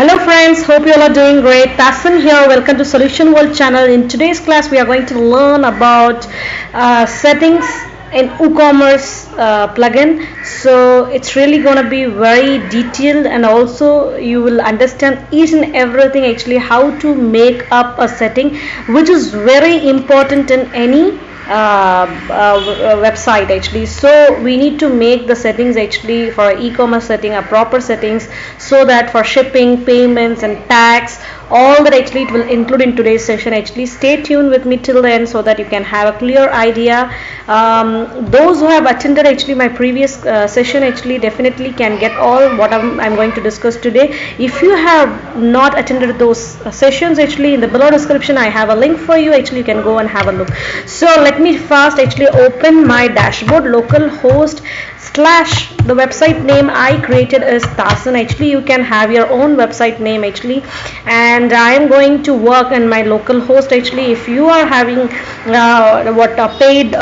Hello friends, hope you all are doing great. Tassin here. Welcome to Solution World channel. In today's class, we are going to learn about settings in WooCommerce plugin. So it's really going to be very detailed, and also you will understand each and everything actually how to make up a setting, which is very important in any website actually. So we need to make the settings actually for e-commerce setting a proper settings, so that for shipping, payments and tax, all that actually it will include in today's session. Actually stay tuned with me till then so that you can have a clear idea. Those who have attended actually my previous session actually definitely can get all what I'm going to discuss today. If you have not attended those sessions, actually in the below description I have a link for you. Actually you can go and have a look. So let me first actually open my dashboard. Localhost slash the website name I created is Tassin. Actually you can have your own website name actually, and I am going to work in my localhost. Actually if you are having paid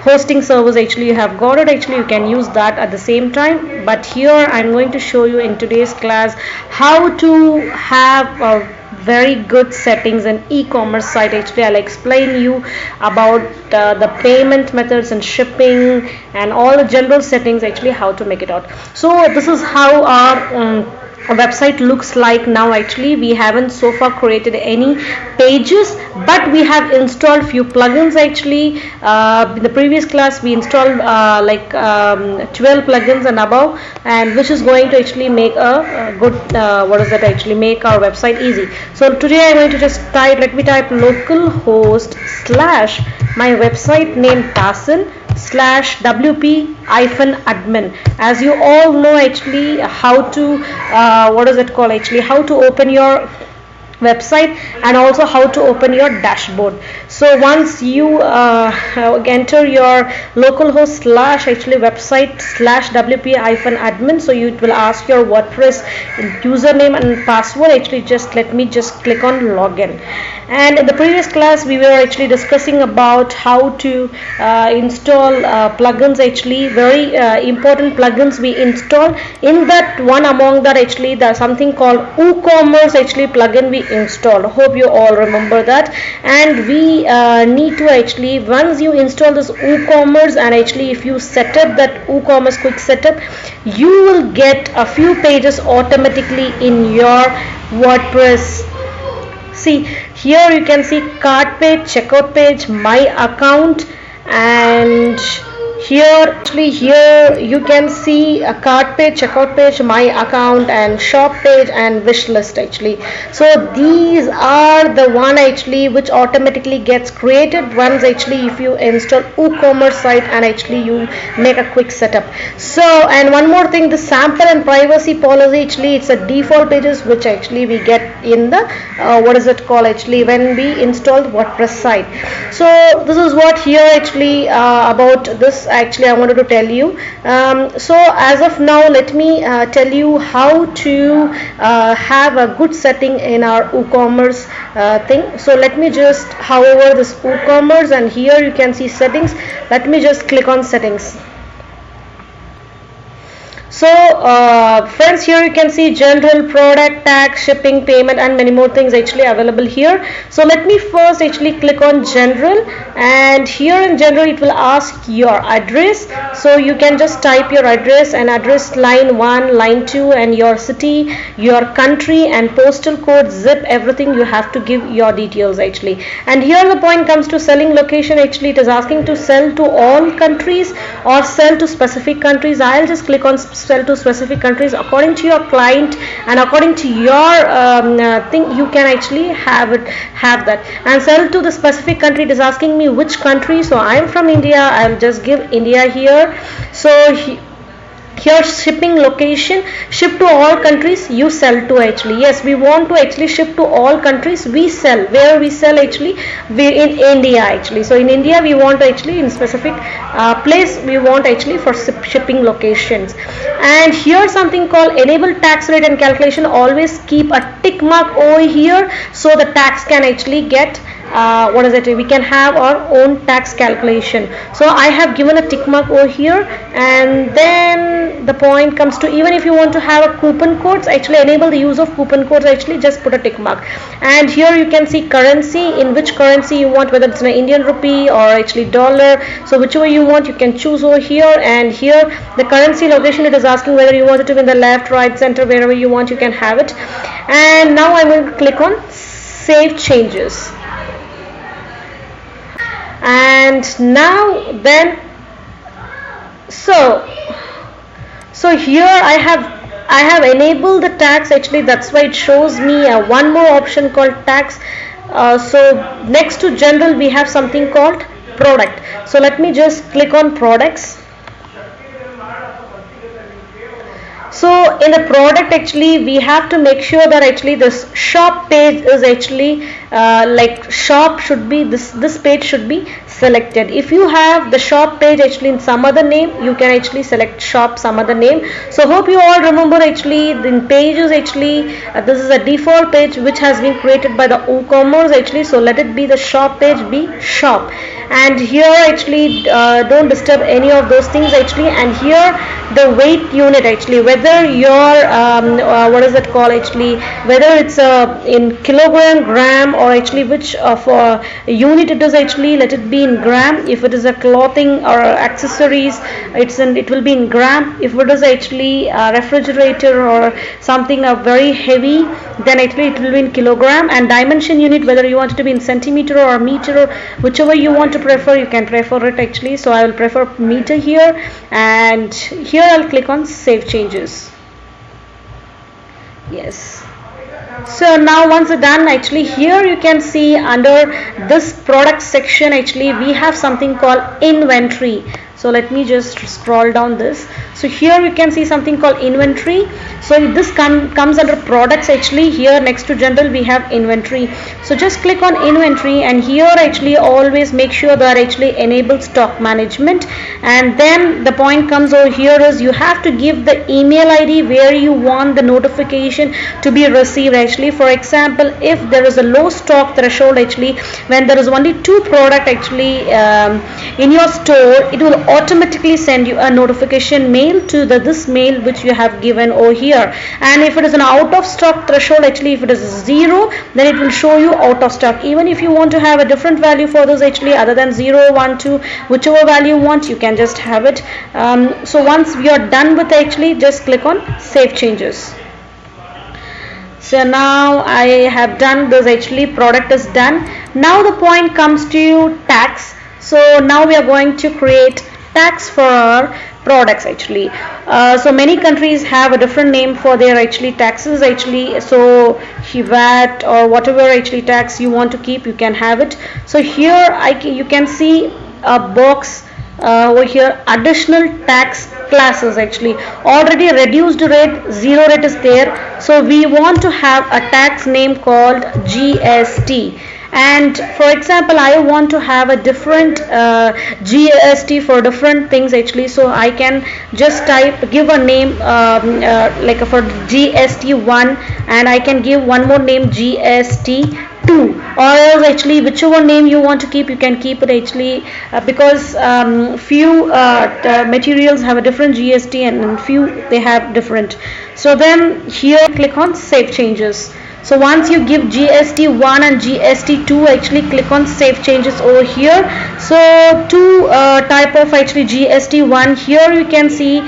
hosting service, actually you have got it, actually you can use that at the same time. But here I'm going to show you in today's class how to have a very good settings in e-commerce site. Actually I'll explain you about the payment methods and shipping and all the general settings, actually how to make it out. So this is how our website looks like now. Actually we haven't so far created any pages, but we have installed few plugins. Actually in the previous class we installed 12 plugins and above, and which is going to actually make a good actually make our website easy. So today I'm going to just let me type localhost slash my website name Tassin slash wp-admin. As you all know actually how to how to open your website and also how to open your dashboard. So once you enter your localhost slash actually website slash wp-admin, so it will ask your WordPress username and password. Actually let me just click on login. And in the previous class we were actually discussing about how to install plugins. Actually very important plugins we install. In that one among that actually there's something called WooCommerce actually plugin we installed. Hope you all remember that. And we need to actually, once you install this WooCommerce and actually if you set up that WooCommerce quick setup, you will get a few pages automatically in your WordPress. See here you can see cart page, checkout page, my account, and here you can see a cart page, checkout page, my account, and shop page and wish list actually. So these are the one actually which automatically gets created once actually if you install WooCommerce site and actually you make a quick setup. So and one more thing, the sample and privacy policy, actually it's a default pages which actually we get in the actually when we install the WordPress site. So this is what here actually about this actually I wanted to tell you. So as of now let me tell you how to have a good setting in our WooCommerce thing. So let me just hover this WooCommerce, and here you can see settings. Let me just click on settings. So friends, here you can see general, product, tax, shipping, payment and many more things actually available here. So let me first actually click on general, and here in general it will ask your address. So you can just type your address and address line 1, line 2 and your city, your country and postal code, zip, everything you have to give your details actually. And here the point comes to selling location. Actually it is asking to sell to all countries or sell to specific countries. I'll just click on sell to specific countries. According to your client and according to your thing, you can actually have that. And sell to the specific country, it is asking me which country. So I am from India, I'll just give India here. So here shipping location, ship to all countries, you sell to actually. Yes, we want to actually ship to all countries. We sell, where we sell actually, we in India actually. So in India we want to actually in specific place we want actually for shipping locations. And here something called enable tax rate and calculation. Always keep a tick mark over here so the tax can actually get what is it, we can have our own tax calculation. So I have given a tick mark over here, and then the point comes to, even if you want to have a coupon codes, actually enable the use of coupon codes, actually just put a tick mark. And here you can see currency, in which currency you want, whether it's an Indian rupee or actually dollar. So whichever you want, you can choose over here. And here the currency location, it is asking whether you want it to be in the left, right, center, wherever you want, you can have it. And now I'm going to click on save changes. And now then, so here I have enabled the tax, actually that's why it shows me one more option called tax. So next to general we have something called product. So let me just click on products. So in the product, actually we have to make sure that actually this shop page is actually like shop should be, this page should be selected. If you have the shop page actually in some other name, you can actually select shop some other name. So hope you all remember actually in pages, actually this is a default page which has been created by the WooCommerce actually. So let it be the shop page, be shop. And here actually don't disturb any of those things actually. And here the weight unit, actually whether your what is it called, actually whether it's in kilogram, gram, or actually which of unit it is, actually let it be in gram. If it is a clothing or accessories, it will be in gram. If it is actually a refrigerator or something very heavy, then actually it will be in kilogram. And dimension unit, whether you want it to be in centimeter or meter, or whichever you want to prefer, you can prefer it actually. So I will prefer meter here, and here I'll click on save changes. Yes. So now once done, actually here you can see under this product section, actually we have something called inventory. So let me just scroll down this. So here you can see something called inventory. So this comes under products, actually here next to general we have inventory. So just click on inventory, and here actually always make sure that actually enable stock management. And then the point comes over here is you have to give the email ID where you want the notification to be received, actually. For example, if there is a low stock threshold, actually when there is only 2 product actually in your store, it will automatically send you a notification mail to this mail which you have given over here. And if it is an out of stock threshold, actually if it is 0, then it will show you out of stock. Even if you want to have a different value for this, actually other than 0, 1, 2, whichever value you want, you can just have it. So once we are done with, actually just click on save changes. So now I have done this, actually product is done. Now the point comes to tax. So now we are going to create tax for our products, actually. So many countries have a different name for their actually taxes, actually. So VAT or whatever actually tax you want to keep, you can have it. So here you can see a box over here, additional tax classes, actually already reduced rate, 0 rate is there. So we want to have a tax name called GST. And for example, I want to have a different GST for different things, actually. So I can just give a name like for GST1, and I can give one more name GST2, or else actually whichever name you want to keep, you can keep it, actually because few materials have a different GST and few they have different. So then here click on save changes. So once you give GST1 and GST2, actually click on save changes over here. So two type of actually GST1, here you can see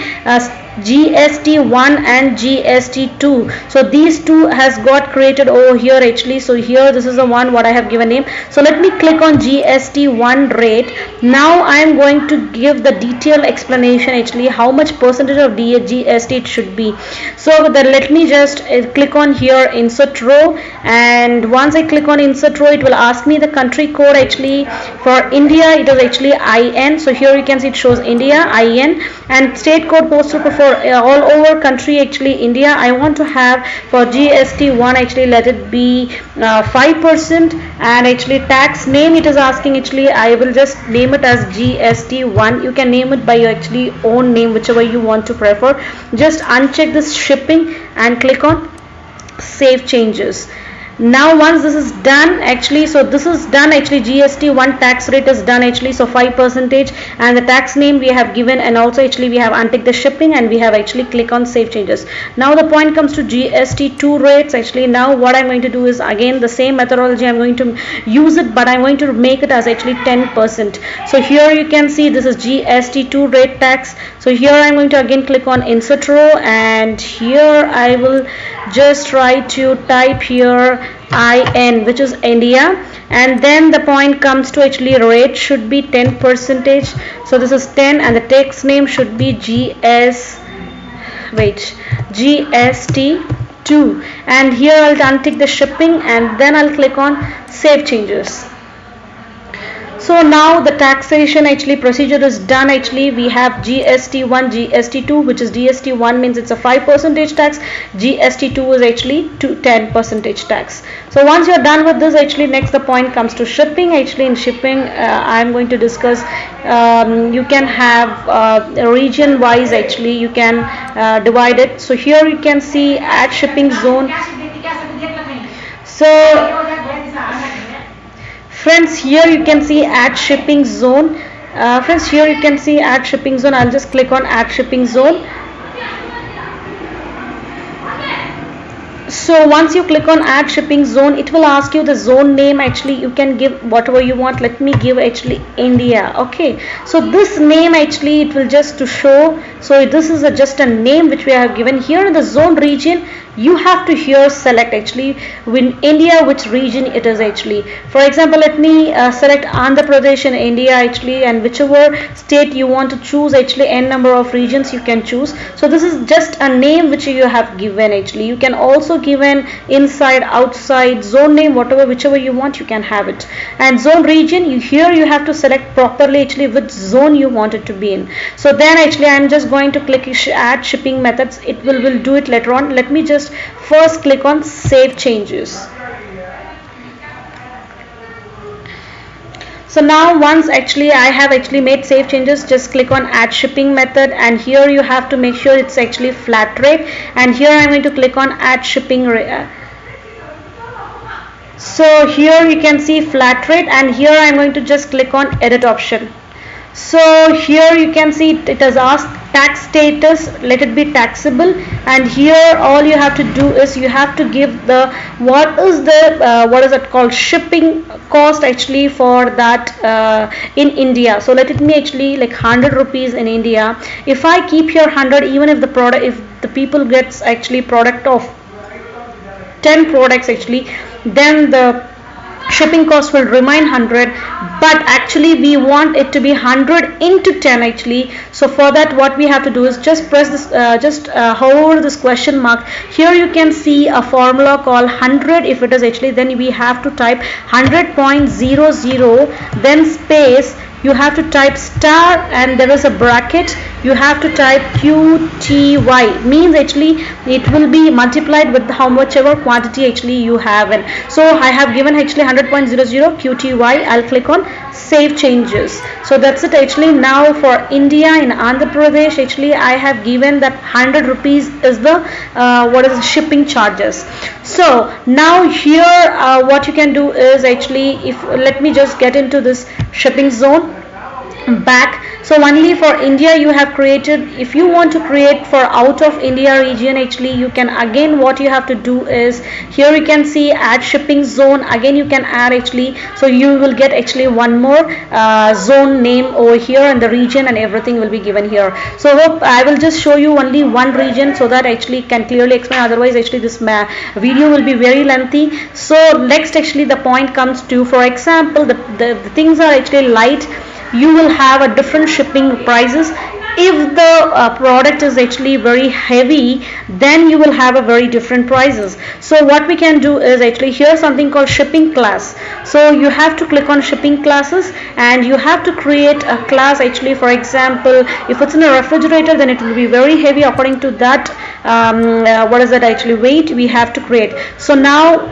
GST1 and GST2. So these two has got created over here, actually. So here this is the one what I have given name. So let me click on GST1 rate. Now I am going to give the detailed explanation, actually how much percentage of GST it should be. So let me just click on here insert row, and once I click on insert row, it will ask me the country code. Actually for India it is actually IN. So here you can see it shows India IN, and state code postal code for all over country, actually India. I want to have for GST1, actually let it be 5%, and actually tax name it is asking, actually I will just name it as GST1. You can name it by your actually own name, whichever you want to prefer. Just uncheck this shipping and click on save changes. Now once this is done actually, so this is done actually, GST1 tax rate is done actually, so 5%, and the tax name we have given, and also actually we have untick the shipping, and we have actually click on save changes. Now the point comes to GST2 rates actually. Now what I'm going to do is again the same methodology, I'm going to use it, but I'm going to make it as actually 10%. So here you can see this is GST2 rate tax. So here I'm going to again click on insert row, and here I will just try to type here IN, which is India, and then the point comes to actually rate should be 10%. So this is 10, and the tax name should be GST2, and here I'll untick the shipping, and then I'll click on save changes. So now the taxation actually procedure is done actually. We have GST1, GST2, which is GST1 means it's a 5% tax, GST2 is actually 10% tax. So once you're done with this actually, next the point comes to shipping actually. In shipping I'm going to discuss, you can have region wise actually, you can divide it. So here you can see add shipping zone. So friends, here you can see add shipping zone. Friends, here you can see add shipping zone. I'll just click on add shipping zone. So once you click on add shipping zone, it will ask you the zone name actually. You can give whatever you want. Let me give actually India. Okay, so this name actually it will just to show. So this is just a name which we have given here. In the zone region, you have to here select actually in India which region it is actually. For example, let me select Andhra Pradesh in India actually, and whichever state you want to choose actually, n number of regions you can choose. So this is just a name which you have given actually. You can also give an inside, outside, zone name, whatever, whichever you want, you can have it. And zone region, here you have to select properly actually which zone you want it to be in. So then actually I'm just going to click add shipping methods. It will do it later on. Let me just first click on save changes. So now once actually I have actually made save changes, just click on add shipping method, and here you have to make sure it's actually flat rate, and here I'm going to click on add shipping rate. So here you can see flat rate, and here I'm going to just click on edit option. So here you can see it has asked tax status, let it be taxable, and here all you have to do is you have to give the what is it called, shipping cost actually for that in India. So let it be actually like 100 rupees in India. If I keep here 100, even if the product, if the people gets actually product of 10 products actually, then the shipping cost will remain 100, but actually we want it to be 100 into 10 actually. So for that what we have to do is just press this, hover this question mark. Here you can see a formula called 100. If it is actually, then we have to type 100.00, then space, you have to type star, and there is a bracket, you have to type QTY, means actually it will be multiplied with how much ever quantity actually you have in. So I have given actually 100.00 QTY. I'll click on save changes. So that's it actually. Now for India in Andhra Pradesh actually I have given that 100 rupees is the what is the shipping charges. So now here what you can do is actually, if let me just get into this shipping zone back. So only for India you have created. If you want to create for out of India region actually, you can again, what you have to do is here you can see add shipping zone. Again you can add actually, so you will get actually one more zone name over here, and the region and everything will be given here. So hope I will just show you only one region so that actually can clearly explain, otherwise actually this video will be very lengthy. So next actually the point comes to, for example, the things are actually light, you will have a different shipping prices. If the product is actually very heavy, then you will have a very different prices. So what we can do is actually, here something called shipping class. So you have to click on shipping classes, and you have to create a class actually. For example, if it's in a refrigerator, then it will be very heavy. According to that what is that actually weight we have to create. So now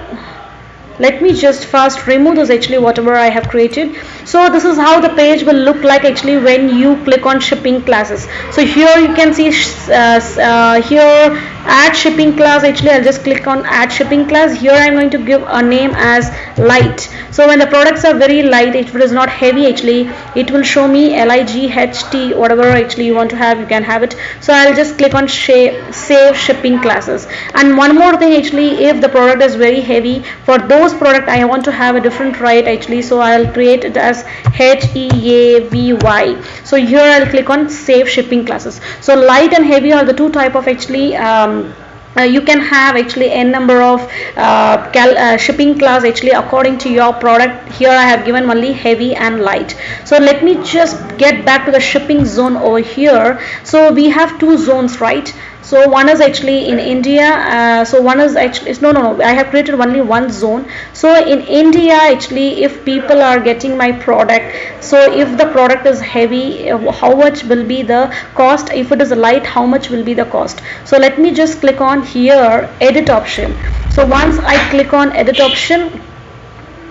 let me just first remove those actually whatever I have created. So this is how the page will look like actually when you click on shipping classes. So here you can see here add shipping class. Actually I'll just click on add shipping class. Here I'm going to give a name as light. So when the products are very light, if it is not heavy, actually it will show me LIGHT, whatever actually you want to have, you can have it. So I'll just click on save shipping classes. And one more thing, actually if the product is very heavy, for those product I want to have a different write actually, so I'll create it as HEAVY. So here I'll click on save shipping classes. So light and heavy are the two type of actually you can have actually n number of shipping class actually according to your product. Here I have given only heavy and light. So let me just get back to the shipping zone over here. So we have two zones, right? So one is actually in India. So one is actually no. I have created only one zone. So in India, actually, if people are getting my product, so if the product is heavy, how much will be the cost? If it is light, how much will be the cost? So let me just click on here edit option. So once I click on edit option,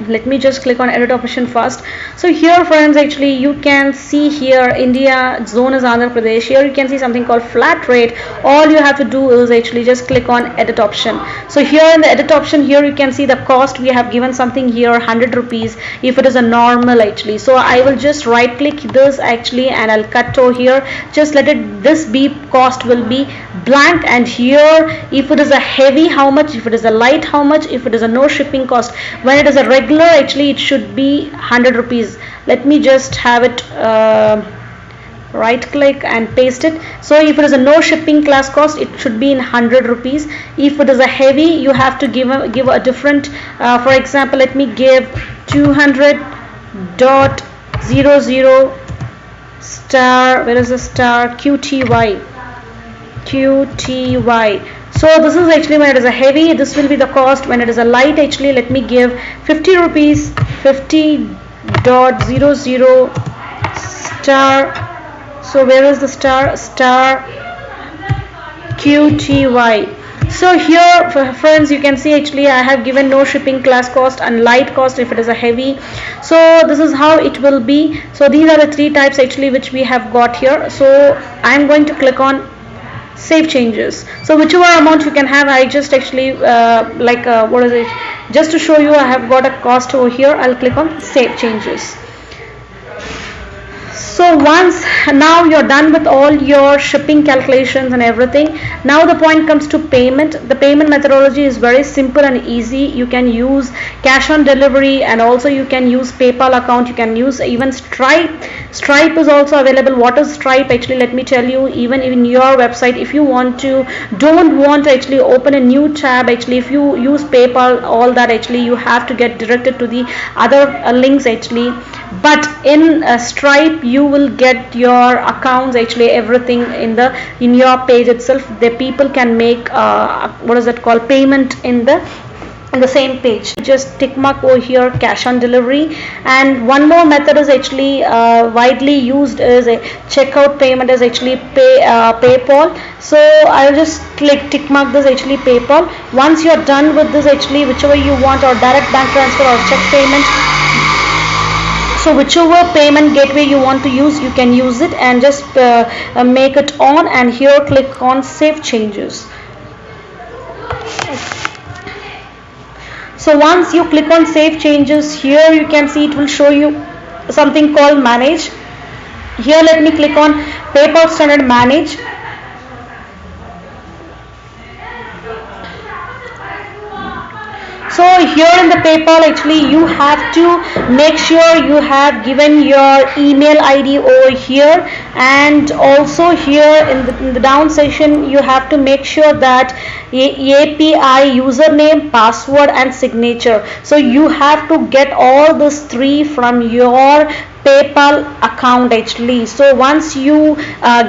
let me just click on edit option first. So here friends, actually you can see here India zone is Andhra Pradesh. Here you can see something called flat rate. All you have to do is actually just click on edit option. So here in the edit option, here you can see the cost. We have given something here 100 rupees if it is a normal actually. So I will just right click this actually and I'll cut over here. Just let it, this be cost will be blank, and here if it is a heavy, how much, if it is a light, how much, if it is a no shipping cost. When it is a regular, actually it should be 100 rupees. Let me just have it right click and paste it. So if it is a no shipping class cost, it should be in 100 rupees. If it is a heavy, you have to give a different for example, let me give 200.00 star, where is the star, QTY. So this is actually when it is a heavy, this will be the cost. When it is a light, actually let me give 50 rupees, 50.00 star. So where is the star QTY. So here friends, you can see actually I have given no shipping class cost and light cost if it is a heavy. So this is how it will be. So these are the three types actually which we have got here. So I am going to click on save changes. So whichever amount you can have, I just actually what is it, just to show you I have got a cost over here. I'll click on save changes. So once now you're done with all your shipping calculations and everything, now the point comes to payment. The payment methodology is very simple and easy. You can use cash on delivery, and also you can use PayPal account. You can use even Stripe. Stripe is also available. What is Stripe? Actually let me tell you, even in your website, if you don't want to actually open a new tab, actually if you use PayPal, all that actually you have to get directed to the other links actually. But in Stripe you will get your accounts, actually everything in your page itself. The people can make what is it called, payment in the same page. Just tick mark over here cash on delivery. And one more method is actually widely used is a checkout payment, is actually PayPal. So I'll just click tick mark this actually PayPal. Once you're done with this, actually whichever you want, or direct bank transfer or check payment, so whichever payment gateway you want to use, you can use it, and just make it on, and here click on save changes. So once you click on save changes, here you can see it will show you something called manage. Here let me click on PayPal standard manage. So here in the PayPal, actually you have to make sure you have given your email ID over here, and also here in the down section you have to make sure that API username, password and signature. So you have to get all these three from your PayPal account actually. So once you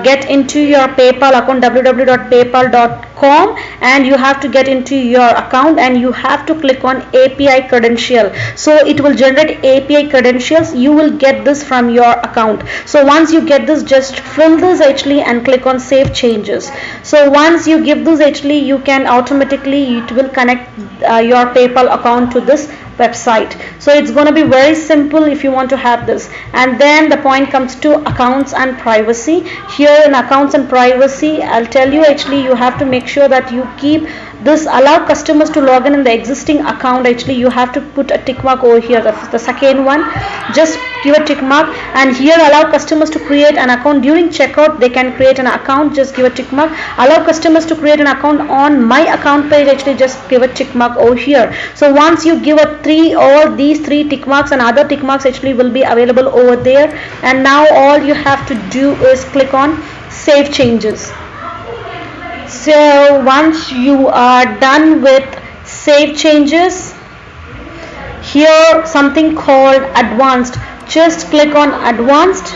get into your PayPal account, www.paypal.com, and you have to get into your account, and you have to click on API credential. So it will generate API credentials. You will get this from your account. So once you get this, just fill this actually and click on save changes. So once you give this, actually you can automatically, it will connect your PayPal account to this website. So it's going to be very simple if you want to have this. And then the point comes to accounts and privacy. Here in accounts and privacy, I'll tell you, actually you have to make sure that you keep this allow customers to log in the existing account. Actually you have to put a tick mark over here, the second one, just give a tick mark. And here allow customers to create an account during checkout. They can create an account, just give a tick mark. Allow customers to create an account on my account page, actually just give a tick mark over here. So once you give a all these three tick marks, and other tick marks actually will be available over there. And now all you have to do is click on save changes. So once you are done with save changes, here something called advanced, just click on advanced.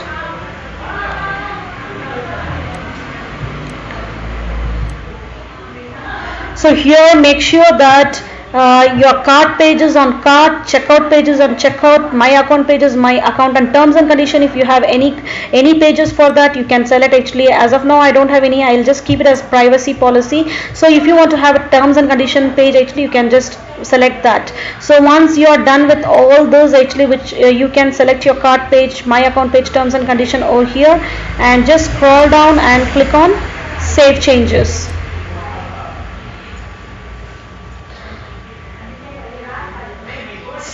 So here make sure that your cart pages on cart, checkout pages on checkout, my account pages my account, and terms and condition. If you have any pages for that, you can select. Actually as of now I don't have any, I'll just keep it as privacy policy. So if you want to have a terms and condition page, actually you can just select that. So once you are done with all those, actually which you can select your cart page, my account page, terms and condition over here, and just scroll down and click on save changes.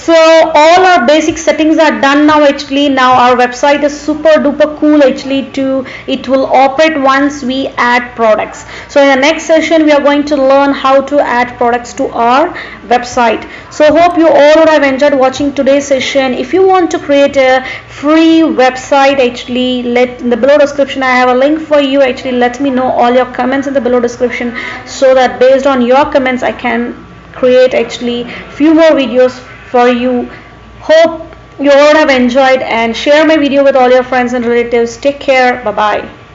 So all our basic settings are done now. Actually now our website is super duper cool. Actually it will operate once we add products. So in the next session we are going to learn how to add products to our website. So hope you all would have enjoyed watching today's session. If you want to create a free website, actually in the below description I have a link for you. Actually let me know all your comments in the below description, so that based on your comments I can create actually few more videos for you. Hope you all have enjoyed, and share my video with all your friends and relatives. Take care. Bye bye.